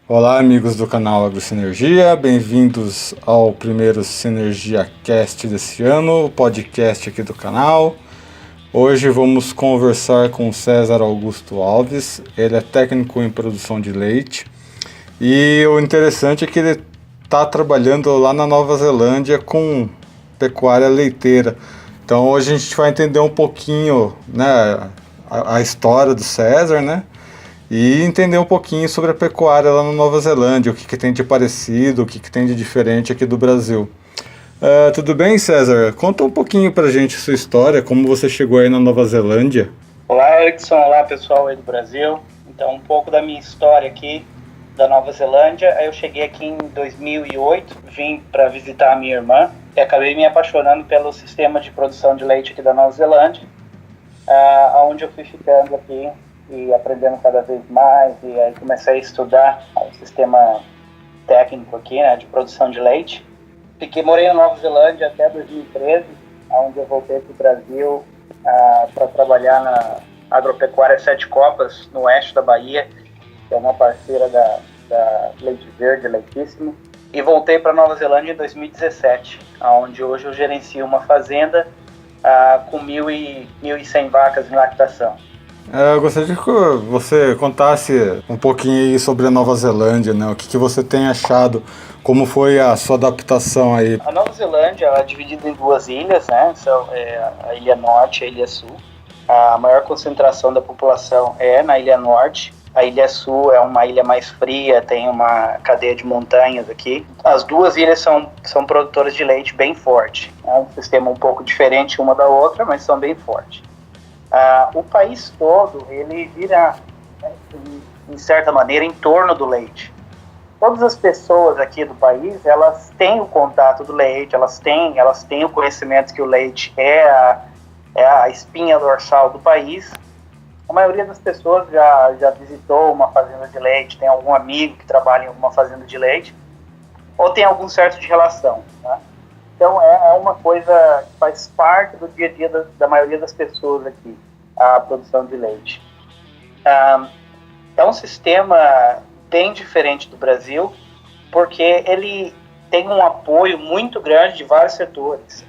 Olá, amigos do canal AgroSinergia, bem-vindos ao primeiro Sinergia Cast desse ano, o podcast aqui do canal. Hoje vamos conversar com o César Augusto Alves, ele é técnico em produção de leite e o interessante é que ele está trabalhando lá na Nova Zelândia com pecuária leiteira. Então hoje a gente vai entender um pouquinho, né, a história do César, né? E entender um pouquinho sobre a pecuária lá na Nova Zelândia, o que tem de parecido, o que tem de diferente aqui do Brasil. Tudo bem, César? Conta um pouquinho pra gente a sua história, como você chegou aí na Nova Zelândia. Olá, Erickson. Olá, pessoal aí do Brasil. Então, um pouco da minha história aqui da Nova Zelândia. Eu cheguei aqui em 2008, vim para visitar a minha irmã e acabei me apaixonando pelo sistema de produção de leite aqui da Nova Zelândia, onde eu fui ficando aqui e aprendendo cada vez mais, e aí comecei a estudar o sistema técnico aqui, né, de produção de leite. Morei na Nova Zelândia até 2013, onde eu voltei para o Brasil para trabalhar na Agropecuária Sete Copas, no oeste da Bahia, que é uma parceira da Leite Verde, Leitíssimo, e voltei para Nova Zelândia em 2017, onde hoje eu gerencio uma fazenda com 1.100 vacas em lactação. Eu gostaria que você contasse um pouquinho aí sobre a Nova Zelândia, né? O que você tem achado, como foi a sua adaptação aí? A Nova Zelândia ela é dividida em duas ilhas, né? São a Ilha Norte e a Ilha Sul. A maior concentração da população é na Ilha Norte. A Ilha Sul é uma ilha mais fria, tem uma cadeia de montanhas aqui. As duas ilhas são produtoras de leite bem forte. É um sistema um pouco diferente uma da outra, mas são bem fortes. O país todo, ele gira, em certa maneira, em torno do leite. Todas as pessoas aqui do país, elas têm o contato do leite, elas têm o conhecimento que o leite é a espinha dorsal do país. A maioria das pessoas já visitou uma fazenda de leite, tem algum amigo que trabalha em alguma fazenda de leite, ou tem algum certo de relação, né? Então, é uma coisa que faz parte do dia a dia da maioria das pessoas aqui, a produção de leite. É um sistema bem diferente do Brasil, porque ele tem um apoio muito grande de vários setores.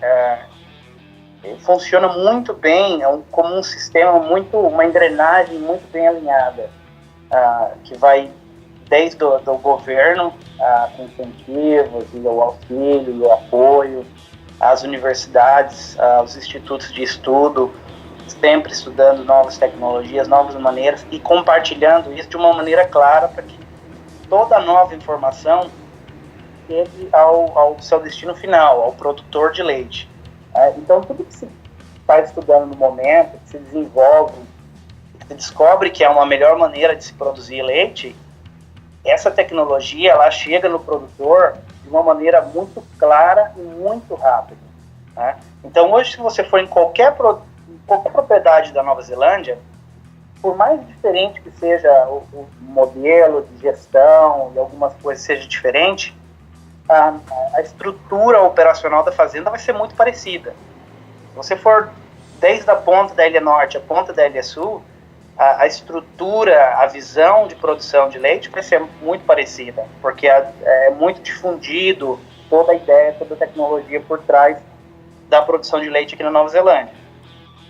Ele funciona muito bem, como um sistema, uma engrenagem muito bem alinhada, que vai desde do governo, com incentivos, e o auxílio, e o apoio, as universidades, os institutos de estudo, sempre estudando novas tecnologias, novas maneiras e compartilhando isso de uma maneira clara para que toda nova informação chegue ao seu destino final, ao produtor de leite. Então, tudo que se está estudando no momento, que se desenvolve, que se descobre que é uma melhor maneira de se produzir leite, essa tecnologia ela chega no produtor de uma maneira muito clara e muito rápida, né? Então, hoje, se você for em qualquer propriedade da Nova Zelândia, por mais diferente que seja o modelo de gestão e algumas coisas sejam diferentes, a estrutura operacional da fazenda vai ser muito parecida. Se você for desde a ponta da Ilha Norte à ponta da Ilha Sul, a estrutura, a visão de produção de leite vai ser muito parecida, porque é muito difundido toda a ideia, toda a tecnologia por trás da produção de leite aqui na Nova Zelândia.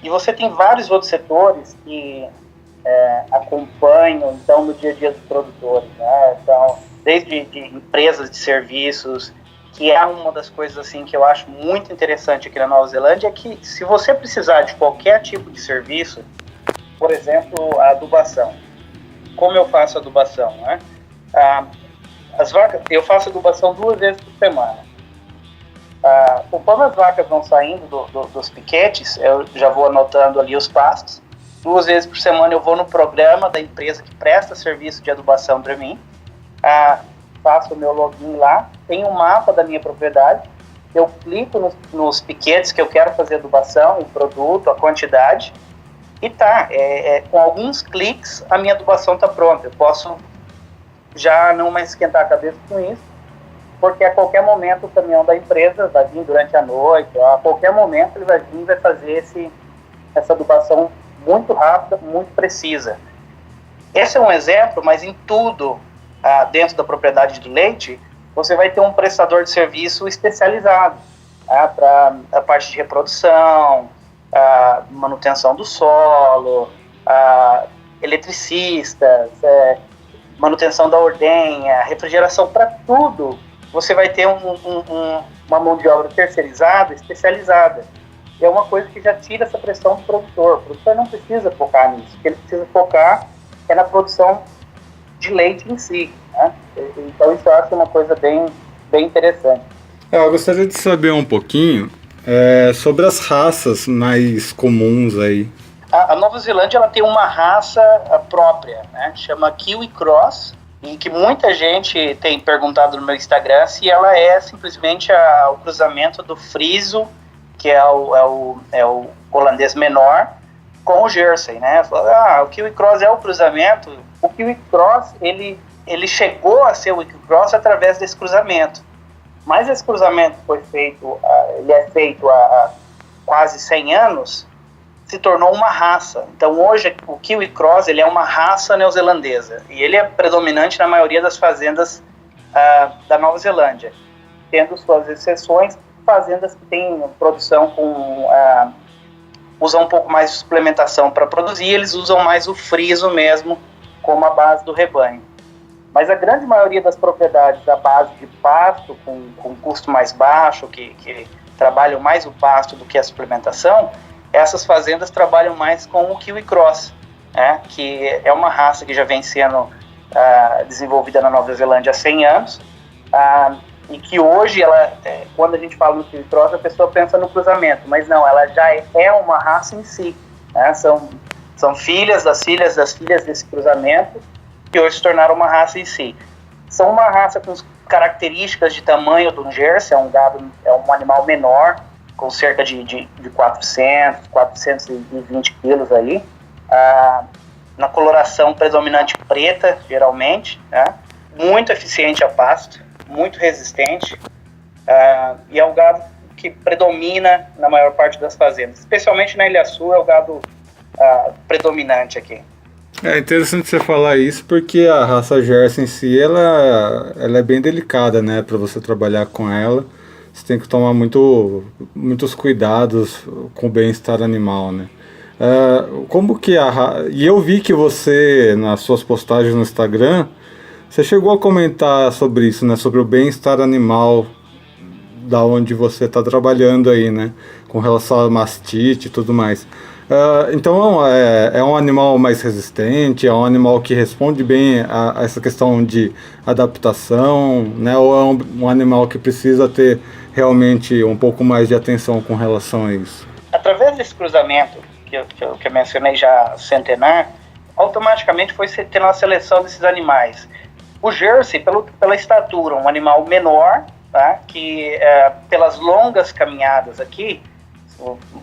E você tem vários outros setores que acompanham, então, no dia a dia dos produtores, né? Então, desde de empresas de serviços, que é uma das coisas assim que eu acho muito interessante aqui na Nova Zelândia, é que se você precisar de qualquer tipo de serviço, por exemplo, a adubação. Como eu faço adubação, né? As vacas, eu faço adubação 2 vezes por semana. Conforme as vacas vão saindo dos piquetes, eu já vou anotando ali os pastos. 2 vezes por semana eu vou no programa da empresa que presta serviço de adubação para mim. Faço o meu login lá, tem um mapa da minha propriedade, eu clico nos piquetes que eu quero fazer adubação, o produto, a quantidade, e com alguns cliques a minha adubação está pronta. Eu posso já não mais esquentar a cabeça com isso, porque a qualquer momento o caminhão da empresa vai vir durante a noite, a qualquer momento ele vai vir e vai fazer essa adubação muito rápida, muito precisa. Esse é um exemplo, mas em tudo dentro da propriedade de leite, você vai ter um prestador de serviço especializado para a parte de reprodução, manutenção do solo, eletricistas, manutenção da ordenha, refrigeração, para tudo. Você vai ter uma mão de obra terceirizada, especializada. E é uma coisa que já tira essa pressão do produtor. O produtor não precisa focar nisso. O que ele precisa focar é na produção de leite em si, né? Então isso eu acho uma coisa bem interessante. Eu gostaria de saber um pouquinho sobre as raças mais comuns aí. A Nova Zelândia ela tem uma raça própria, né? Chama Kiwi Cross, e que muita gente tem perguntado no meu Instagram se ela é simplesmente o cruzamento do Friso, que é o holandês menor, com o Jersey, né? O Kiwi Cross é o cruzamento. O Kiwi Cross, ele chegou a ser o Kiwi Cross através desse cruzamento. Mas esse cruzamento foi feito, ele é feito há quase 100 anos, se tornou uma raça. Então hoje o Kiwi Cross ele é uma raça neozelandesa e ele é predominante na maioria das fazendas da Nova Zelândia, tendo suas exceções, fazendas que têm produção usam um pouco mais de suplementação para produzir, eles usam mais o friso mesmo como a base do rebanho. Mas a grande maioria das propriedades à base de pasto, com custo mais baixo, que trabalham mais o pasto do que a suplementação, essas fazendas trabalham mais com o Kiwi Cross, né, que é uma raça que já vem sendo desenvolvida na Nova Zelândia há 100 anos, e que hoje, quando a gente fala no Kiwi Cross, a pessoa pensa no cruzamento, mas não, ela já é uma raça em si, né, são filhas das filhas desse cruzamento, que hoje se tornaram uma raça em si. São uma raça com características de tamanho do Jersey, é um animal menor, com cerca de 420 quilos aí, na coloração predominante preta, geralmente, né? Muito eficiente a pasto, muito resistente, e é o gado que predomina na maior parte das fazendas, especialmente na Ilha Sul, é o gado predominante aqui. É interessante você falar isso porque a raça Jersey em si, ela é bem delicada, né, para você trabalhar com ela. Você tem que tomar muitos cuidados com o bem-estar animal, né? Como que E eu vi que você, nas suas postagens no Instagram, você chegou a comentar sobre isso, né? Sobre o bem-estar animal da onde você está trabalhando aí, né? Com relação a mastite e tudo mais. Então é um animal mais resistente, é um animal que responde bem a essa questão de adaptação, né? Ou é um animal que precisa ter realmente um pouco mais de atenção com relação a isso? Através desse cruzamento que eu mencionei já centenar, automaticamente foi tendo uma seleção desses animais. O Jersey, pela estatura, um animal menor, tá? Que pelas longas caminhadas aqui,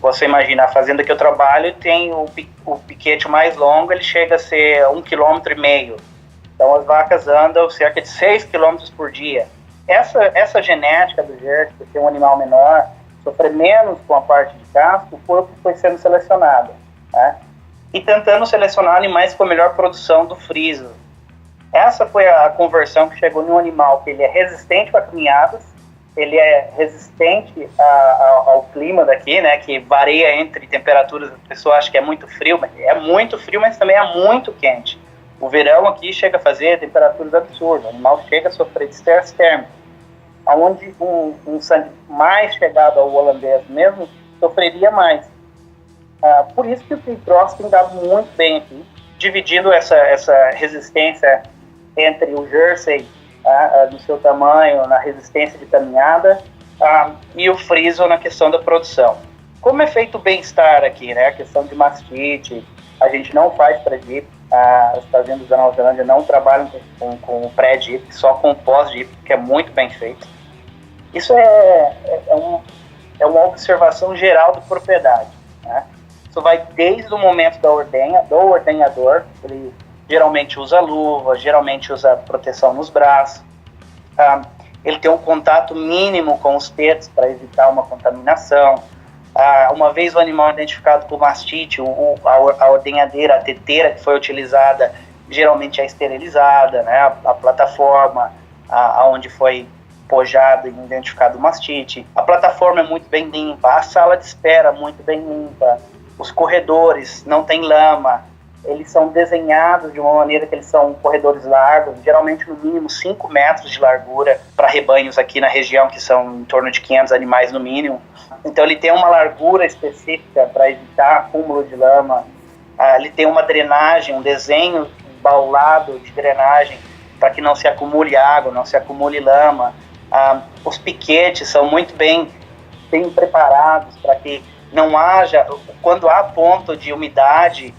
você imagina, a fazenda que eu trabalho tem o piquete mais longo, ele chega a ser 1,5 km. Então as vacas andam cerca de 6 km por dia. Essa genética do Jersey, por ser um animal menor, sofrer menos com a parte de casco, foi sendo selecionado, né? E tentando selecionar animais com a melhor produção do friso. Essa foi a conversão que chegou num animal que ele é resistente a caminhadas, ele é resistente ao clima daqui, né, que varia entre temperaturas, a pessoa acha que é muito frio, mas é muito frio, mas também é muito quente. O verão aqui chega a fazer temperaturas absurdas, o animal chega a sofrer de estresse térmico, onde um sangue mais chegado ao holandês mesmo sofreria mais. Por isso que o Kiwi Cross tem dado muito bem aqui, dividindo essa resistência entre o Jersey, no seu tamanho, na resistência de caminhada, e o friso na questão da produção. Como é feito o bem-estar aqui, né? A questão de mastite, a gente não faz pré-dip, as fazendas da Nova Zelândia não trabalham com o pré-dip, só com o pós-dip, que é muito bem feito. Isso é uma observação geral da propriedade, né? Isso vai desde o momento da ordenha, do ordenhador, ele geralmente usa luva, geralmente usa proteção nos braços, ele tem um contato mínimo com os tetos para evitar uma contaminação. Uma vez o animal identificado com mastite, a ordenhadeira, a teteira que foi utilizada, geralmente é esterilizada, né? A plataforma aonde foi pojado e identificado o mastite. A plataforma é muito bem limpa, a sala de espera muito bem limpa, os corredores não tem lama, eles são desenhados de uma maneira que eles são corredores largos, geralmente no mínimo 5 metros de largura para rebanhos aqui na região, que são em torno de 500 animais no mínimo. Então ele tem uma largura específica para evitar acúmulo de lama, ele tem uma drenagem, um desenho baulado de drenagem para que não se acumule água, não se acumule lama. Os piquetes são muito bem preparados para que não haja, quando há ponto de umidade,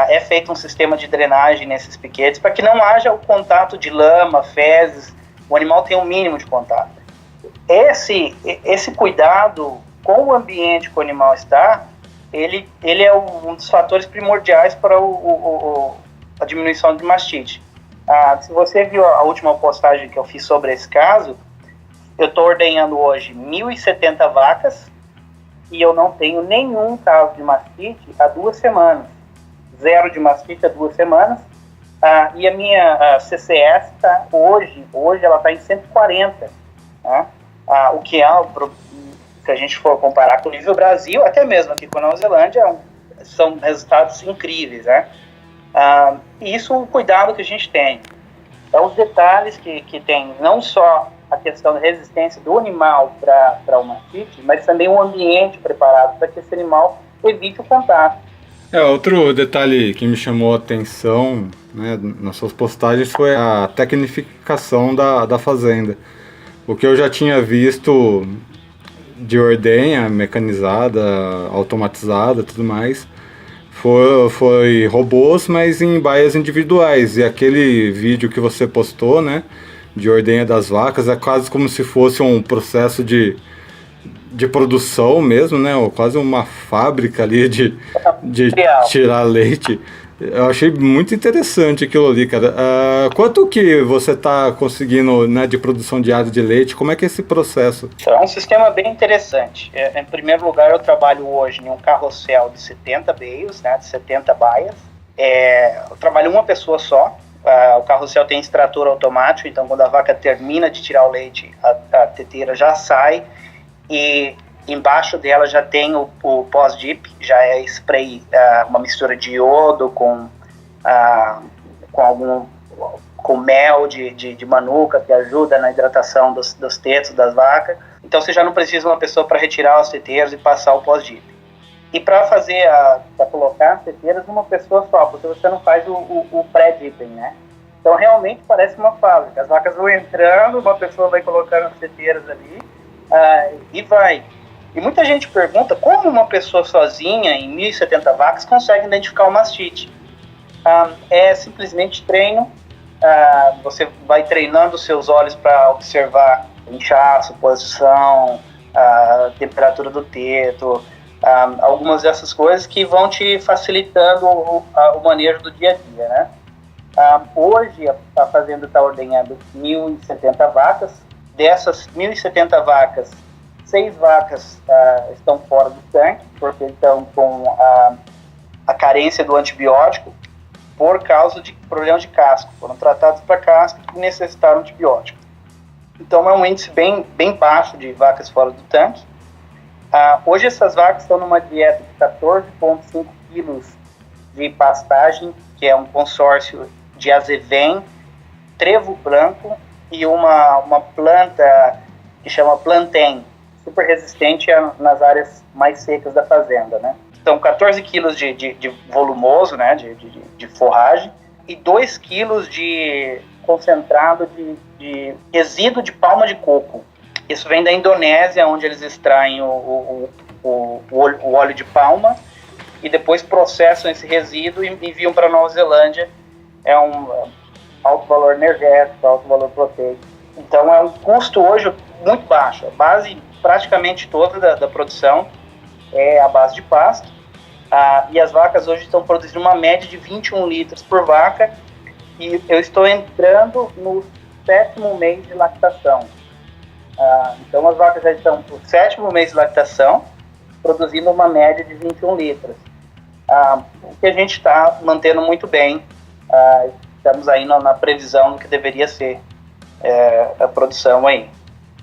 é feito um sistema de drenagem nesses piquetes para que não haja o contato de lama, fezes, o animal tem um mínimo de contato. Esse cuidado com o ambiente que o animal está, ele é um dos fatores primordiais para a diminuição de mastite. Se você viu a última postagem que eu fiz sobre esse caso, eu estou ordenhando hoje 1.070 vacas e eu não tenho nenhum caso de mastite há 2 semanas. 0 de mastite há 2 semanas. E a minha CCS tá, hoje ela está em 140. Né? O que se a gente for comparar com o nível Brasil, até mesmo aqui com a Nova Zelândia, são resultados incríveis. Né? E isso é o cuidado que a gente tem. É os detalhes que tem, não só a questão da resistência do animal para o mastite, mas também o ambiente preparado para que esse animal evite o contato. Outro detalhe que me chamou a atenção, né, nas suas postagens foi a tecnificação da fazenda. O que eu já tinha visto de ordenha mecanizada, automatizada, tudo mais, foi robôs, mas em baias individuais. E aquele vídeo que você postou, né, de ordenha das vacas, é quase como se fosse um processo de produção mesmo, né? Ou quase uma fábrica ali de tirar leite. Eu achei muito interessante aquilo ali, cara. Quanto que você está conseguindo, né, de produção diária de leite? Como é que é esse processo? É um sistema bem interessante. Em primeiro lugar, eu trabalho hoje em um carrossel de 70 beios, né, de 70 baias. Eu trabalho uma pessoa só. O carrossel tem extrator automático, então quando a vaca termina de tirar o leite, a teteira já sai e embaixo dela já tem o pós-dip, já é spray, uma mistura de iodo com mel de manuka, que ajuda na hidratação dos tetos das vacas. Então você já não precisa de uma pessoa para retirar as teteiras e passar o pós-dip. E para colocar as teteiras, uma pessoa só, porque você não faz o pré-dipping, né? Então realmente parece uma fábrica. As vacas vão entrando, uma pessoa vai colocando as teteiras ali e vai. E muita gente pergunta como uma pessoa sozinha, em 1.070 vacas, consegue identificar o mastite. É simplesmente treino. Você vai treinando os seus olhos para observar inchaço, posição, temperatura do teto, algumas dessas coisas que vão te facilitando o manejo do dia a dia, né? Hoje a fazenda está ordenhando 1.070 vacas. Dessas 1.070 vacas, 6 vacas estão fora do tanque, porque estão com a carência do antibiótico por causa de problemas de casco. Foram tratados para casco e necessitaram antibiótico. Então é um índice bem baixo de vacas fora do tanque. Hoje essas vacas estão numa dieta de 14,5 quilos de pastagem, que é um consórcio de azevém, trevo branco e uma planta que chama plantain, super resistente nas áreas mais secas da fazenda, né? Então 14 quilos de volumoso, né, de forragem, e 2 quilos de concentrado de resíduo de palma de coco. Isso vem da Indonésia, onde eles extraem o óleo de palma e depois processam esse resíduo e enviam para a Nova Zelândia. É um alto valor energético, alto valor proteico. Então é um custo hoje muito baixo. A base praticamente toda da produção é a base de pasto. E as vacas hoje estão produzindo uma média de 21 litros por vaca. E eu estou entrando no 7º mês de lactação. Então as vacas já estão no 7º mês de lactação, produzindo uma média de 21 litros. O que a gente está mantendo muito bem Estamos aí na previsão do que deveria ser a produção aí.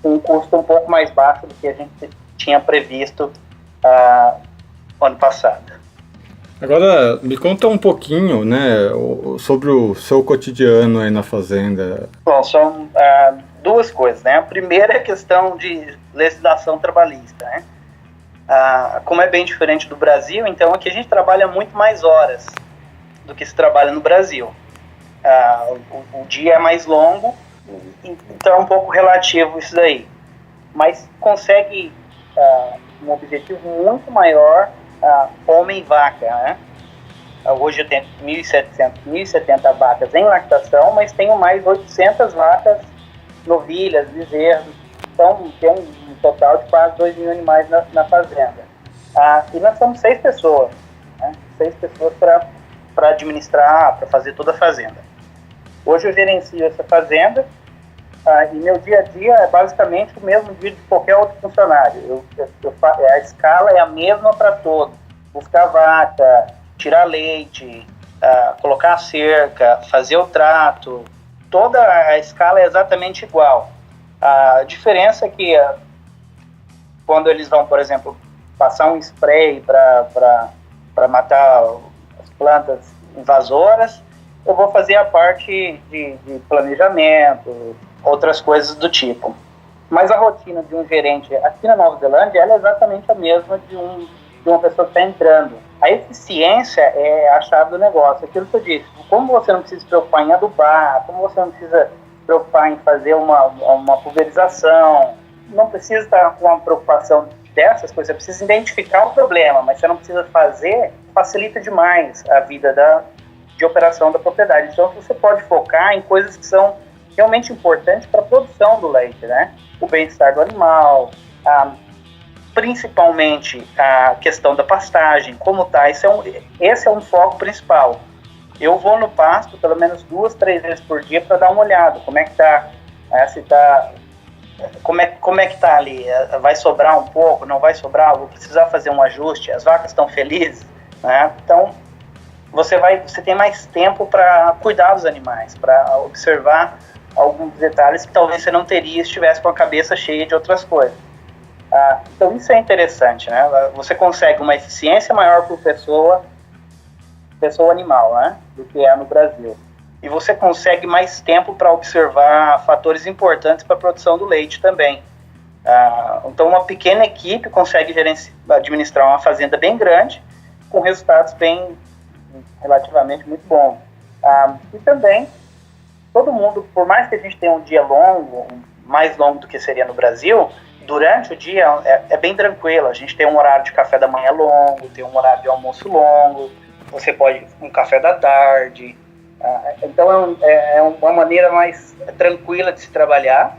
Com um custo um pouco mais baixo do que a gente tinha previsto ano passado. Agora, me conta um pouquinho, né, sobre o seu cotidiano aí na fazenda. Bom, são duas coisas, né? A primeira é a questão de legislação trabalhista, né? Como é bem diferente do Brasil, então aqui a gente trabalha muito mais horas do que se trabalha no Brasil. O dia é mais longo, então é um pouco relativo isso daí. Mas consegue um objetivo muito maior homem e vaca, né? Hoje eu tenho 1.070 vacas em lactação, mas tenho mais 800 vacas, novilhas, bezerros. Então tem um total de quase 2 mil animais na fazenda. E nós somos 6 pessoas, né? 6 pessoas para administrar, para fazer toda a fazenda. Hoje eu gerencio essa fazenda e meu dia a dia é basicamente o mesmo dia de qualquer outro funcionário. A escala é a mesma para todos. Buscar vaca, tirar leite, colocar a cerca, fazer o trato. Toda a escala é exatamente igual. A diferença é que quando eles vão, por exemplo, passar um spray para matar as plantas invasoras, eu vou fazer a parte de planejamento, outras coisas do tipo. Mas a rotina de um gerente aqui na Nova Zelândia ela é exatamente a mesma de uma pessoa que está entrando. A eficiência é a chave do negócio. Aquilo que eu disse, como você não precisa se preocupar em adubar, como você não precisa se preocupar em fazer uma pulverização, não precisa estar com uma preocupação dessas coisas, você precisa identificar o problema, mas você não precisa fazer, facilita demais a vida de operação da propriedade. Então você pode focar em coisas que são realmente importantes para a produção do leite, né? O bem-estar do animal, principalmente a questão da pastagem, como tá, esse é um foco principal. Eu vou no pasto pelo menos 2, 3 vezes por dia para dar uma olhada, como é que tá, como é que tá ali, vai sobrar um pouco, não vai sobrar, vou precisar fazer um ajuste, as vacas estão felizes, né? Então você tem mais tempo para cuidar dos animais, para observar alguns detalhes que talvez você não teria se estivesse com a cabeça cheia de outras coisas. Então isso é interessante, né? Você consegue uma eficiência maior por pessoa animal, né? Do que é no Brasil. E você consegue mais tempo para observar fatores importantes para a produção do leite também. Então uma pequena equipe consegue administrar uma fazenda bem grande, com resultados relativamente muito bons. E também, todo mundo, por mais que a gente tenha um dia longo, mais longo do que seria no Brasil, durante o dia é bem tranquilo. A gente tem um horário de café da manhã longo, tem um horário de almoço longo, você pode um café da tarde. Então é uma maneira mais tranquila de se trabalhar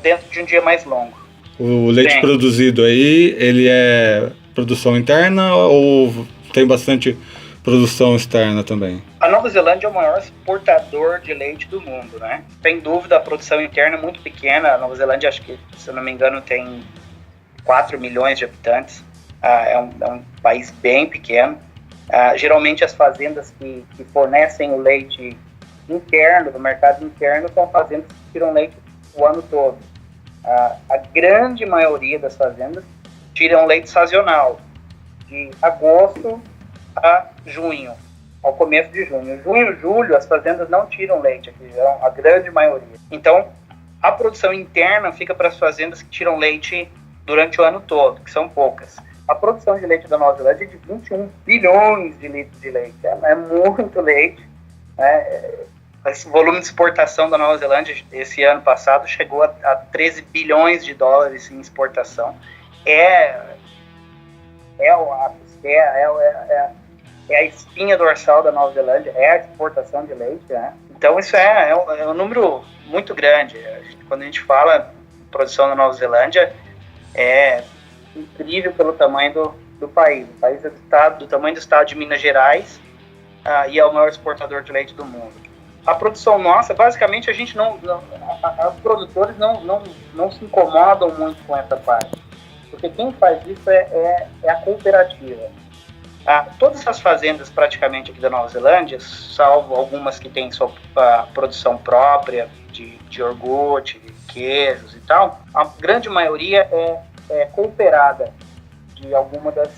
dentro de um dia mais longo. O leite produzido aí, ele é produção interna ou tem bastante produção externa também? A Nova Zelândia é o maior exportador de leite do mundo, né? Sem dúvida, a produção interna é muito pequena. A Nova Zelândia, acho que, se eu não me engano, tem 4 milhões de habitantes. É um país bem pequeno. Geralmente, as fazendas que fornecem o leite interno, do mercado interno, são fazendas que tiram leite o ano todo. A grande maioria das fazendas tiram leite sazonal, de agosto a junho, ao começo de junho. Junho e julho, as fazendas não tiram leite aqui, a grande maioria. Então, a produção interna fica para as fazendas que tiram leite durante o ano todo, que são poucas. A produção de leite da Nova Zelândia é de 21 bilhões de litros de leite. É muito leite, né? Esse volume de exportação da Nova Zelândia esse ano passado chegou a 13 bilhões de dólares em exportação. É a espinha dorsal da Nova Zelândia, é a exportação de leite, né? Então isso é um número muito grande. Quando a gente fala produção da Nova Zelândia, é incrível pelo tamanho do país. O país é do tamanho do estado de Minas Gerais e é o maior exportador de leite do mundo. A produção nossa, basicamente, os produtores não se incomodam muito com essa parte, porque quem faz isso é a cooperativa. Todas as fazendas praticamente aqui da Nova Zelândia, salvo algumas que têm sua produção própria de iogurte, queijos e tal, a grande maioria é cooperada de alguma das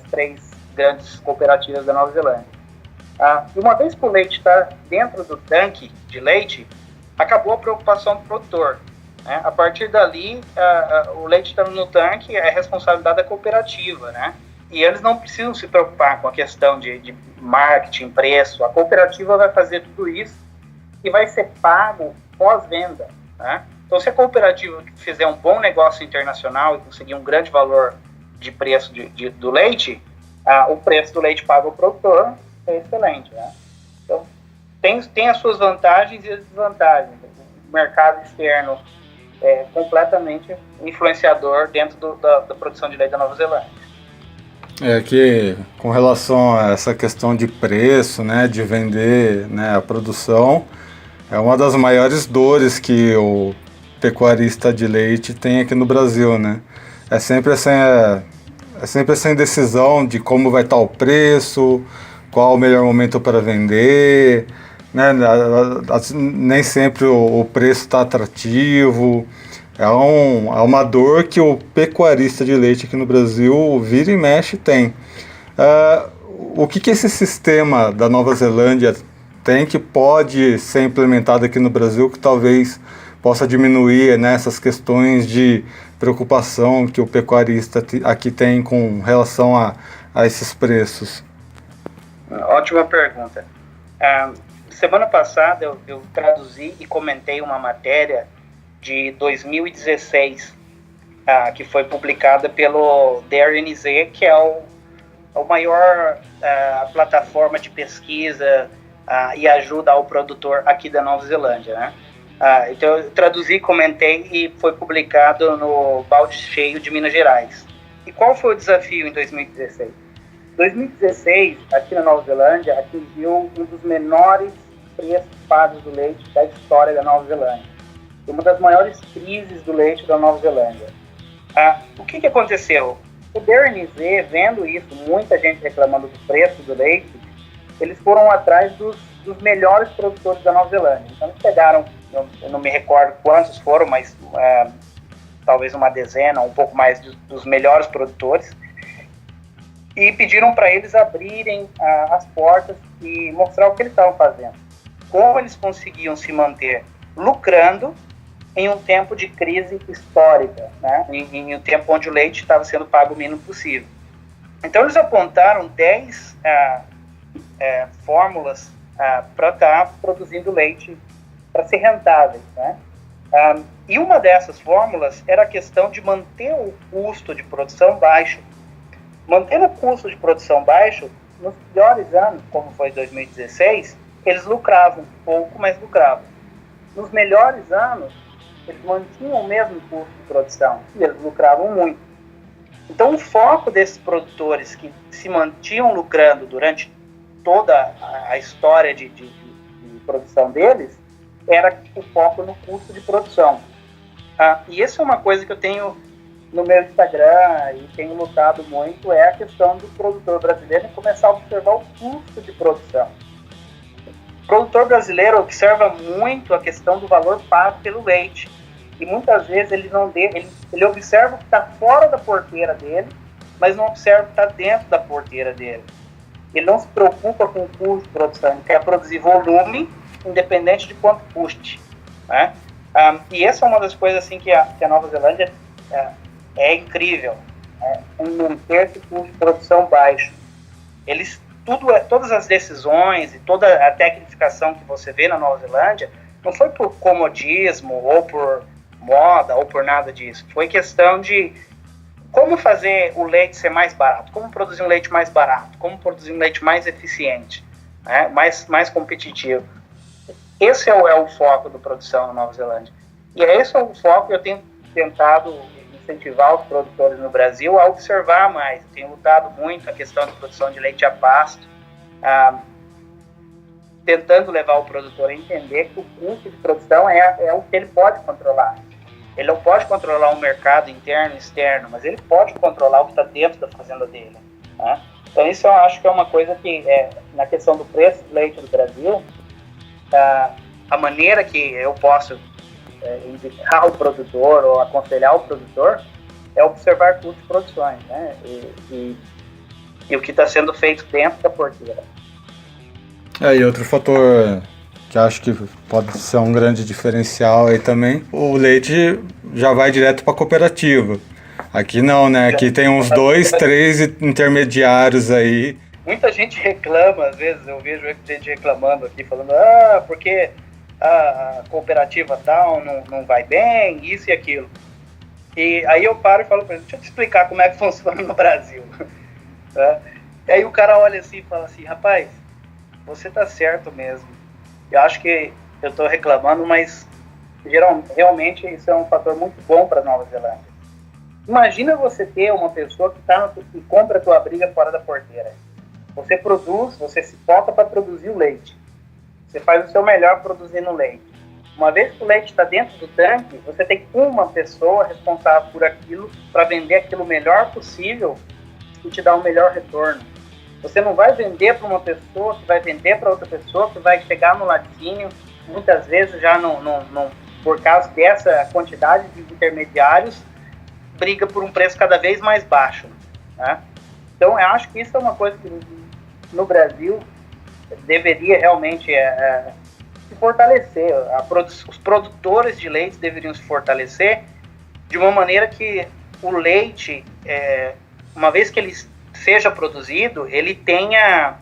3 grandes cooperativas da Nova Zelândia. E uma vez que o leite está dentro do tanque de leite, acabou a preocupação do produtor. Né? A partir dali, o leite está no tanque, é responsabilidade da cooperativa, né? E eles não precisam se preocupar com a questão de marketing, preço. A cooperativa vai fazer tudo isso e vai ser pago pós-venda. Né? Então, se a cooperativa fizer um bom negócio internacional e conseguir um grande valor de preço do leite, o preço do leite pago ao produtor é excelente. Né? Então, tem as suas vantagens e as desvantagens. O mercado externo é completamente influenciador dentro da produção de leite da Nova Zelândia. É que com relação a essa questão de preço, né, de vender, né, a produção, é uma das maiores dores que o pecuarista de leite tem aqui no Brasil, né? É sempre essa indecisão de como vai estar o preço, qual o melhor momento para vender, né? Nem sempre o preço está atrativo. É uma dor que o pecuarista de leite aqui no Brasil vira e mexe tem. O que esse sistema da Nova Zelândia tem que pode ser implementado aqui no Brasil que talvez possa diminuir, né, essas questões de preocupação que o pecuarista aqui tem com relação a esses preços? Ótima pergunta. Semana passada eu traduzi e comentei uma matéria de 2016, que foi publicada pelo DRNZ, que é o maior plataforma de pesquisa e ajuda ao produtor aqui da Nova Zelândia, né? Então eu traduzi, comentei e foi publicado no Balde Cheio de Minas Gerais. E qual foi o desafio em 2016? 2016, aqui na Nova Zelândia, atingiu um dos menores preços pagos do leite da história da Nova Zelândia. Uma das maiores crises do leite da Nova Zelândia. O que aconteceu? O DRNZ, vendo isso, muita gente reclamando do preço do leite, eles foram atrás dos melhores produtores da Nova Zelândia. Então eles pegaram, eu não me recordo quantos foram, mas talvez uma dezena, um pouco mais dos melhores produtores, e pediram para eles abrirem as portas e mostrar o que eles estavam fazendo. Como eles conseguiam se manter lucrando em um tempo de crise histórica, né? Em um tempo onde o leite estava sendo pago o mínimo possível. Então eles apontaram 10 fórmulas para estar produzindo leite para ser rentáveis, né? E uma dessas fórmulas era a questão de manter o custo de produção baixo. Mantendo o custo de produção baixo, nos piores anos, como foi 2016, eles lucravam pouco, mas lucravam. Nos melhores anos, eles mantinham o mesmo custo de produção e eles lucravam muito. Então, o foco desses produtores que se mantinham lucrando durante toda a história de produção deles era o foco no custo de produção. E essa é uma coisa que eu tenho no meu Instagram e tenho lutado muito, é a questão do produtor brasileiro começar a observar o custo de produção. O produtor brasileiro observa muito a questão do valor pago pelo leite. E muitas vezes ele observa o que está fora da porteira dele, mas não observa o que está dentro da porteira dele. Ele não se preocupa com o custo de produção, ele quer produzir volume, independente de quanto custe. Né? E essa é uma das coisas assim, que a Nova Zelândia é incrível, manter esse custo de produção baixo. Todas as decisões e toda a tecnificação que você vê na Nova Zelândia não foi por comodismo ou por moda ou por nada disso. Foi questão de como fazer o leite ser mais barato, como produzir um leite mais barato, como produzir um leite mais eficiente, né? mais competitivo. Esse é o foco da produção na Nova Zelândia. E esse é o foco que eu tenho tentado incentivar os produtores no Brasil a observar mais. Eu tenho lutado muito a questão da produção de leite a pasto, tentando levar o produtor a entender que o custo de produção é o que ele pode controlar. Ele não pode controlar o mercado interno e externo, mas ele pode controlar o que está dentro da fazenda dele. Né? Então isso eu acho que é uma coisa que, na questão do preço do leite do Brasil, a maneira que eu posso indicar o produtor ou aconselhar o produtor é observar custos de produções, né? E o que está sendo feito dentro da porteira. E outro fator que acho que pode ser um grande diferencial aí também, o leite já vai direto para a cooperativa. Aqui não, né? Aqui tem uns 2, 3 intermediários aí. Muita gente reclama, às vezes eu vejo gente reclamando aqui, falando, porque a cooperativa tal não vai bem, isso e aquilo. E aí eu paro e falo para ele, deixa eu te explicar como é que funciona no Brasil. E aí o cara olha assim e fala assim, rapaz, você tá certo mesmo. Eu acho que eu tô reclamando, mas realmente isso é um fator muito bom para Nova Zelândia. Imagina você ter uma pessoa que compra a tua briga fora da porteira. Você produz, você se foca para produzir o leite. Você faz o seu melhor produzindo leite. Uma vez que o leite está dentro do tanque, você tem uma pessoa responsável por aquilo para vender aquilo o melhor possível e te dar o melhor retorno. Você não vai vender para uma pessoa que vai vender para outra pessoa que vai chegar no laticínio, muitas vezes já por causa dessa quantidade de intermediários, briga por um preço cada vez mais baixo, né? Então eu acho que isso é uma coisa que no Brasil deveria realmente se fortalecer. Os produtores de leite deveriam se fortalecer de uma maneira que o leite, uma vez que ele seja produzido, ele tenha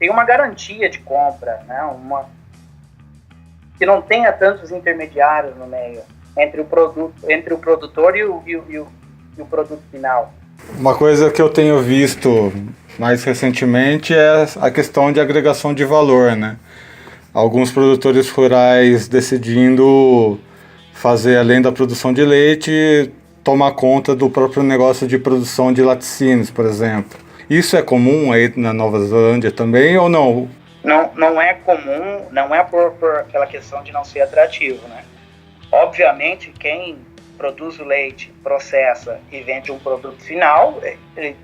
uma garantia de compra, né? Que não tenha tantos intermediários no meio entre o produtor e o produto final. Uma coisa que eu tenho visto mais recentemente é a questão de agregação de valor, né? Alguns produtores rurais decidindo fazer, além da produção de leite, tomar conta do próprio negócio de produção de laticínios, por exemplo. Isso é comum aí na Nova Zelândia também ou não? Não é comum, não é por aquela questão de não ser atrativo, né? Obviamente, quem produz o leite, processa e vende um produto final, ele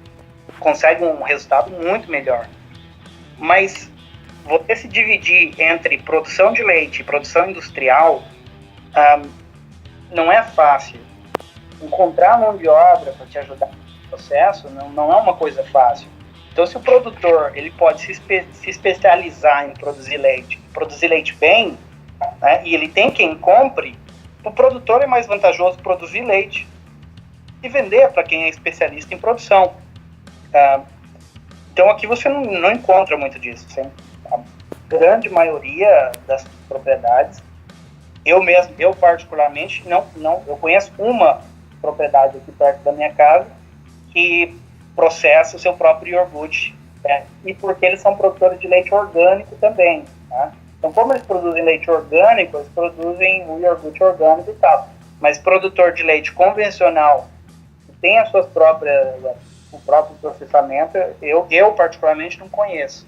consegue um resultado muito melhor. Mas você se dividir entre produção de leite e produção industrial não é fácil. Encontrar mão de obra para te ajudar no processo não é uma coisa fácil. Então, se o produtor ele pode se especializar em produzir leite bem, né, e ele tem quem compre, o produtor é mais vantajoso produzir leite e vender para quem é especialista em produção. Então aqui você não encontra muito disso. A grande maioria das propriedades, eu particularmente, eu conheço uma propriedade aqui perto da minha casa que processa o seu próprio iogurte, e porque eles são produtores de leite orgânico também, tá? Então, como eles produzem leite orgânico, eles produzem o iogurte orgânico e tal. Mas produtor de leite convencional, que tem o próprio processamento, eu particularmente não conheço.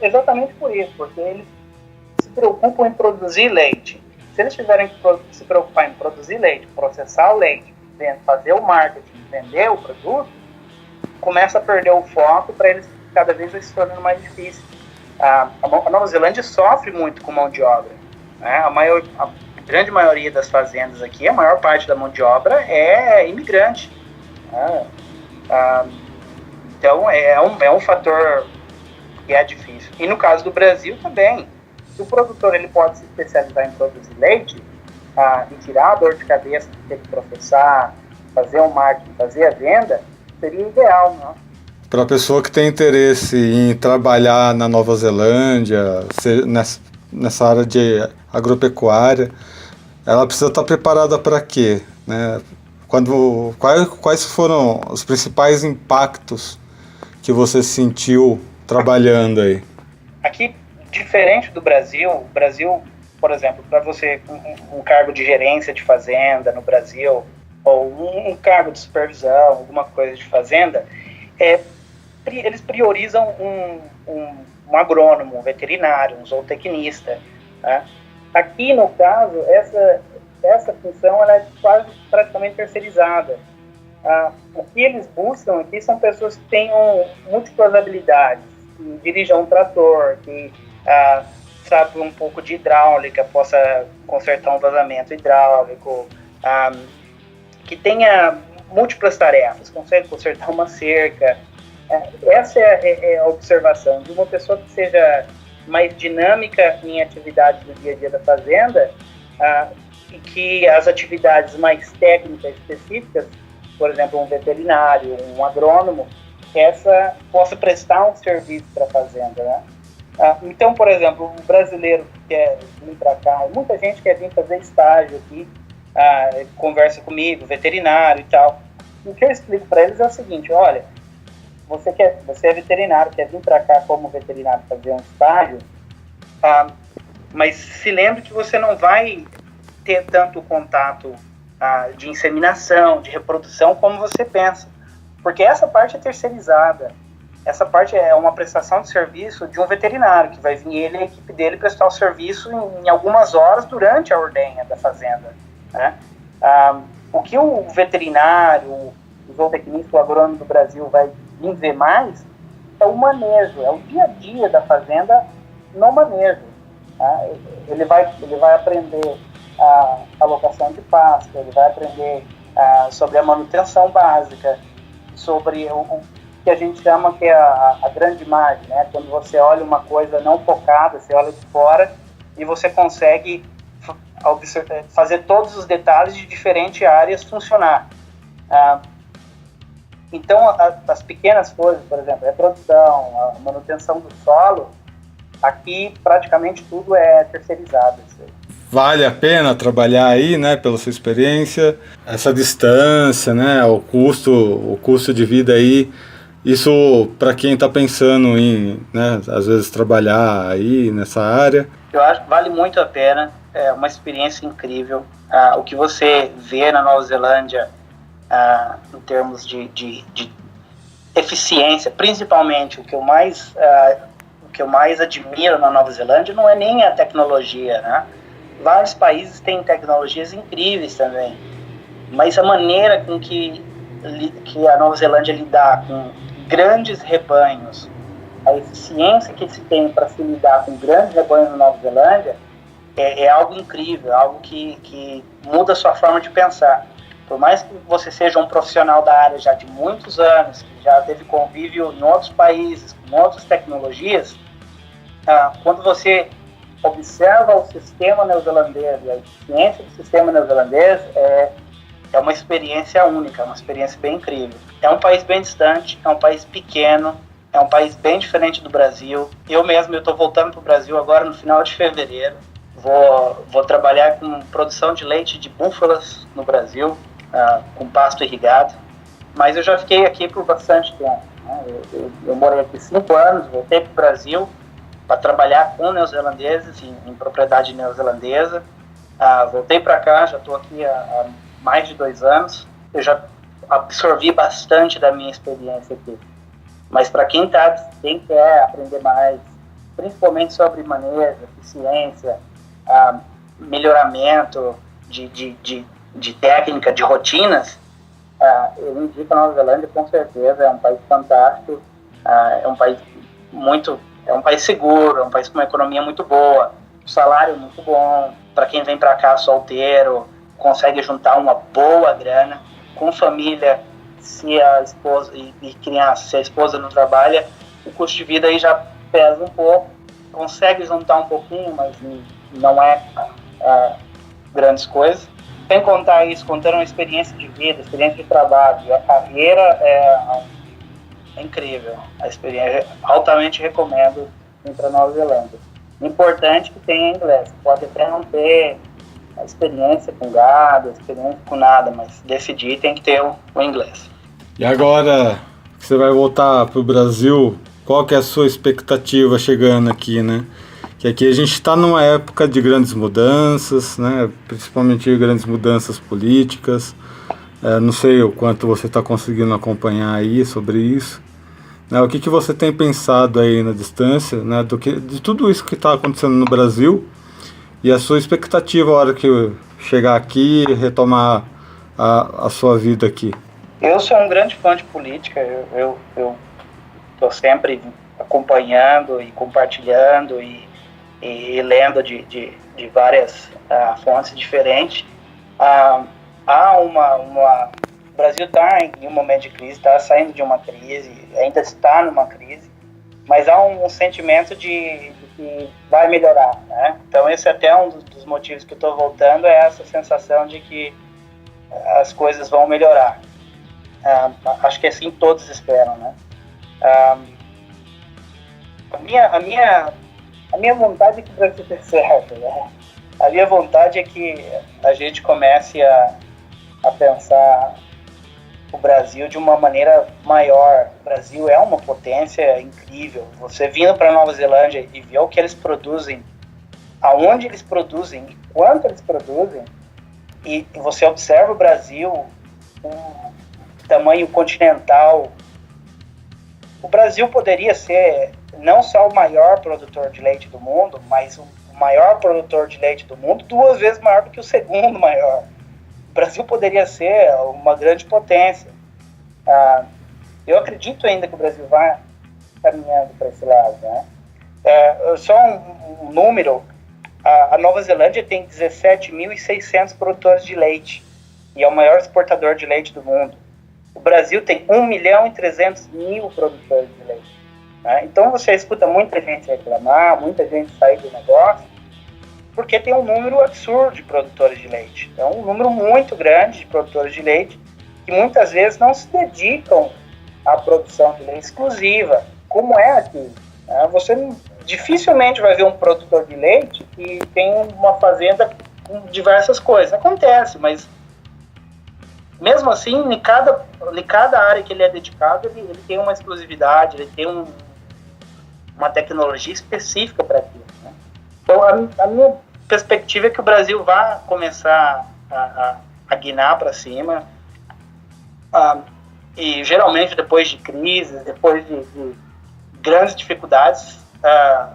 Exatamente por isso, porque eles se preocupam em produzir leite. Se eles tiverem que se preocupar em produzir leite, processar o leite, fazer o marketing, vender o produto, começa a perder o foco para eles cada vez se tornando mais difícil. A Nova Zelândia sofre muito com mão de obra, né? A grande maioria das fazendas aqui, a maior parte da mão de obra é imigrante, né? Então é um fator que é difícil. E no caso do Brasil também, se o produtor ele pode se especializar em produzir leite e tirar a dor de cabeça de ter que processar, fazer o marketing, fazer a venda, seria ideal, né? Para a pessoa que tem interesse em trabalhar na Nova Zelândia, nessa área de agropecuária, ela precisa estar preparada para quê, né? Quais foram os principais impactos que você sentiu trabalhando aí? Aqui, diferente do Brasil, por exemplo, para você um cargo de gerência de fazenda no Brasil, ou um cargo de supervisão, alguma coisa de fazenda, eles priorizam um agrônomo, um veterinário, um zootecnista, né? Aqui, no caso, essa função ela é quase praticamente terceirizada. O que eles buscam aqui são pessoas que tenham múltiplas habilidades, que dirijam um trator, que sabe um pouco de hidráulica, possa consertar um vazamento hidráulico, que tenha múltiplas tarefas, consegue consertar uma cerca. Essa é a observação de uma pessoa que seja mais dinâmica em atividades do dia a dia da fazenda, e que as atividades mais técnicas específicas, por exemplo, um veterinário, um agrônomo, essa possa prestar um serviço para a fazenda, né? Então, por exemplo, o brasileiro que quer vir para cá, muita gente quer vir fazer estágio aqui, conversa comigo, veterinário e tal. O que eu explico para eles é o seguinte: olha, você é veterinário, quer vir para cá como veterinário fazer um estágio, mas se lembre que você não vai ter tanto contato de inseminação, de reprodução como você pensa, porque essa parte é terceirizada. Essa parte é uma prestação de serviço de um veterinário, que vai vir ele e a equipe dele prestar o serviço em algumas horas durante a ordenha da fazenda, né? O que o veterinário, o zootecnista, o agrônomo do Brasil vai vir ver mais é o manejo, é o dia a dia da fazenda no manejo. Tá? Ele vai aprender a alocação de pasto, ele vai aprender sobre a manutenção básica, sobre o que a gente chama que é a grande imagem, né? Quando você olha uma coisa não focada, você olha de fora e você consegue fazer todos os detalhes de diferentes áreas funcionar. Então, as pequenas coisas, por exemplo, a reprodução, a manutenção do solo, aqui praticamente tudo é terceirizado. Vale a pena trabalhar aí, né, pela sua experiência, essa distância, né, o custo de vida aí, isso para quem está pensando em, né, às vezes trabalhar aí nessa área? Eu acho que vale muito a pena, é uma experiência incrível. O que você vê na Nova Zelândia em termos de eficiência, principalmente o que eu mais admiro na Nova Zelândia não é nem a tecnologia, né? Vários países têm tecnologias incríveis também, mas a maneira com que a Nova Zelândia lidar com grandes rebanhos, a eficiência que se tem para se lidar com grandes rebanhos na Nova Zelândia é algo incrível, é algo que muda a sua forma de pensar. Por mais que você seja um profissional da área já de muitos anos, que já teve convívio em outros países, com outras tecnologias, quando você observa o sistema neozelandês e a eficiência do sistema neozelandês, é uma experiência única, uma experiência bem incrível. É um país bem distante, é um país pequeno, é um país bem diferente do Brasil. Eu estou voltando para o Brasil agora no final de fevereiro. Vou trabalhar com produção de leite de búfalas no Brasil, com pasto irrigado. Mas eu já fiquei aqui por bastante tempo, né? Eu morei aqui 5 anos, voltei para o Brasil para trabalhar com neozelandeses em propriedade neozelandesa. Voltei para cá, já estou aqui há mais de 2 anos. Eu já absorvi bastante da minha experiência aqui. Mas para quem quer aprender mais, principalmente sobre manejo, eficiência, melhoramento de técnica, de rotinas, eu indico a Nova Zelândia com certeza. É um país fantástico, é um país seguro, é um país com uma economia muito boa, um salário muito bom. Para quem vem para cá solteiro, consegue juntar uma boa grana, com família, se a esposa e criança, se a esposa não trabalha, o custo de vida aí já pesa um pouco, consegue juntar um pouquinho, mas não é grandes coisas. Sem contar isso, contando uma experiência de vida, experiência de trabalho, e a carreira é incrível. A experiência, altamente recomendo ir para Nova Zelândia. Importante que tenha inglês. Pode até não ter a experiência com gado, a experiência com nada, mas decidir tem que ter o inglês. E agora que você vai voltar para o Brasil, qual que é a sua expectativa chegando aqui, né? Que aqui a gente está numa época de grandes mudanças, né? Principalmente grandes mudanças políticas. Não sei o quanto você está conseguindo acompanhar aí sobre isso. O que você tem pensado aí na distância, né? De tudo isso que está acontecendo no Brasil e a sua expectativa a hora que chegar aqui e retomar a sua vida aqui? Eu sou um grande fã de política, eu estou sempre acompanhando e compartilhando e lendo de várias fontes diferentes. O Brasil está em um momento de crise, está saindo de uma crise, ainda está numa crise, mas há um sentimento de que vai melhorar, né? Então esse é até um dos motivos que eu estou voltando, é essa sensação de que as coisas vão melhorar. Acho que assim todos esperam, né? A minha vontade é que o Brasil dê certo, né? A minha vontade é que a gente comece a pensar o Brasil de uma maneira maior. O Brasil é uma potência incrível. Você vindo para Nova Zelândia e ver o que eles produzem, aonde eles produzem, e quanto eles produzem, e você observa o Brasil, o tamanho continental. O Brasil poderia ser não só o maior produtor de leite do mundo, mas o maior produtor de leite do mundo, 2 vezes maior do que o segundo maior. O Brasil poderia ser uma grande potência. Eu acredito ainda que o Brasil vai caminhando para esse lado, né? Só um número, a Nova Zelândia tem 17.600 produtores de leite e é o maior exportador de leite do mundo. O Brasil tem 1.300.000 produtores de leite, né? Então você escuta muita gente reclamar, muita gente sair do negócio, porque tem um número absurdo de produtores de leite. É um número muito grande de produtores de leite que muitas vezes não se dedicam à produção de leite exclusiva, como é aqui, né? Você dificilmente vai ver um produtor de leite que tem uma fazenda com diversas coisas. Acontece, mas mesmo assim, em cada área que ele é dedicado, ele tem uma exclusividade, ele tem uma tecnologia específica para aquilo, né? Então, a minha perspectiva é que o Brasil vai começar a guinar para cima, e geralmente depois de crises, depois de grandes dificuldades,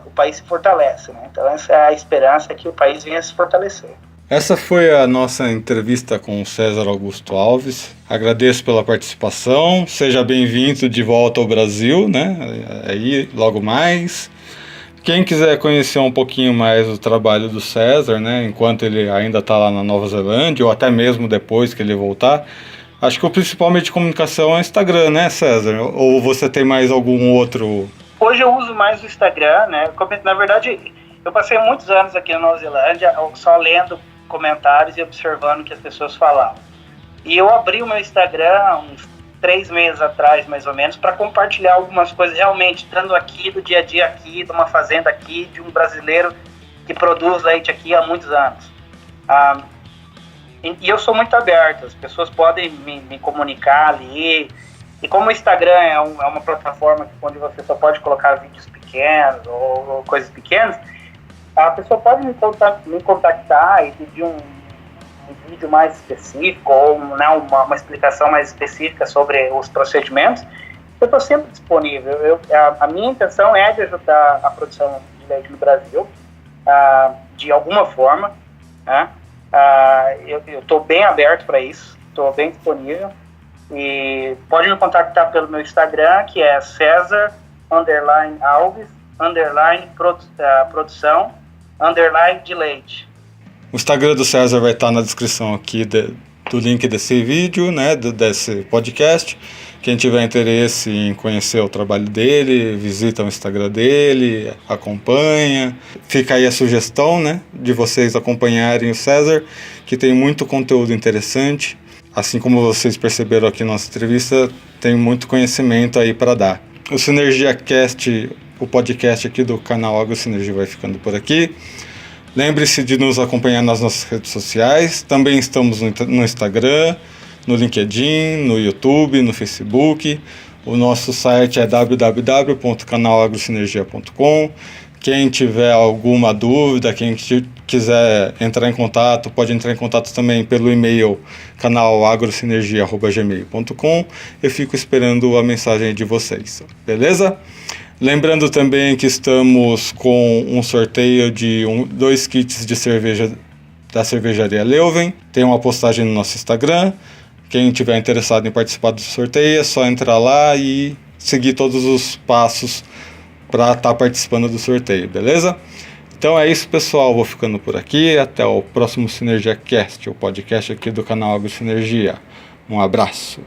o país se fortalece, né? Então essa é a esperança, que o país venha se fortalecer. Essa foi a nossa entrevista com o César Augusto Alves. Agradeço pela participação, seja bem-vindo de volta ao Brasil, né? Aí logo mais. Quem quiser conhecer um pouquinho mais do trabalho do César, né, enquanto ele ainda está lá na Nova Zelândia, ou até mesmo depois que ele voltar, acho que o principal meio de comunicação é o Instagram, né, César? Ou você tem mais algum outro? Hoje eu uso mais o Instagram, né? Na verdade, eu passei muitos anos aqui na Nova Zelândia só lendo comentários e observando o que as pessoas falavam. E eu abri o meu Instagram uns 3 meses atrás, mais ou menos, para compartilhar algumas coisas realmente, estando aqui, do dia a dia aqui, de uma fazenda aqui, de um brasileiro que produz leite aqui há muitos anos. E eu sou muito aberto, as pessoas podem me comunicar ali. E como o Instagram é uma plataforma onde você só pode colocar vídeos pequenos ou coisas pequenas, a pessoa pode me contactar e pedir um vídeo mais específico ou uma explicação mais específica sobre os procedimentos. Eu estou sempre disponível. A minha intenção é de ajudar a produção de leite no Brasil, de alguma forma, né? Eu estou bem aberto para isso, estou bem disponível. E pode me contactar pelo meu Instagram, que é César_Alves_produção de leite. O Instagram do César vai estar na descrição aqui do link desse vídeo, né, desse podcast. Quem tiver interesse em conhecer o trabalho dele, visita o Instagram dele, acompanha. Fica aí a sugestão, né, de vocês acompanharem o César, que tem muito conteúdo interessante. Assim como vocês perceberam aqui na nossa entrevista, tem muito conhecimento aí para dar. O Sinergia Cast, o podcast aqui do canal AgroSinergia, vai ficando por aqui. Lembre-se de nos acompanhar nas nossas redes sociais. Também estamos no Instagram, no LinkedIn, no YouTube, no Facebook. O nosso site é www.canalagrosinergia.com. Quem tiver alguma dúvida, quem quiser entrar em contato, pode entrar em contato também pelo e-mail canalagrosinergia@gmail.com. Eu fico esperando a mensagem de vocês, beleza? Lembrando também que estamos com um sorteio de 2 kits de cerveja da cervejaria Leuven. Tem uma postagem no nosso Instagram. Quem tiver interessado em participar do sorteio é só entrar lá e seguir todos os passos para estar participando do sorteio, beleza? Então é isso, pessoal, vou ficando por aqui, até o próximo Sinergia Cast, o podcast aqui do canal AgroSinergia. Um abraço.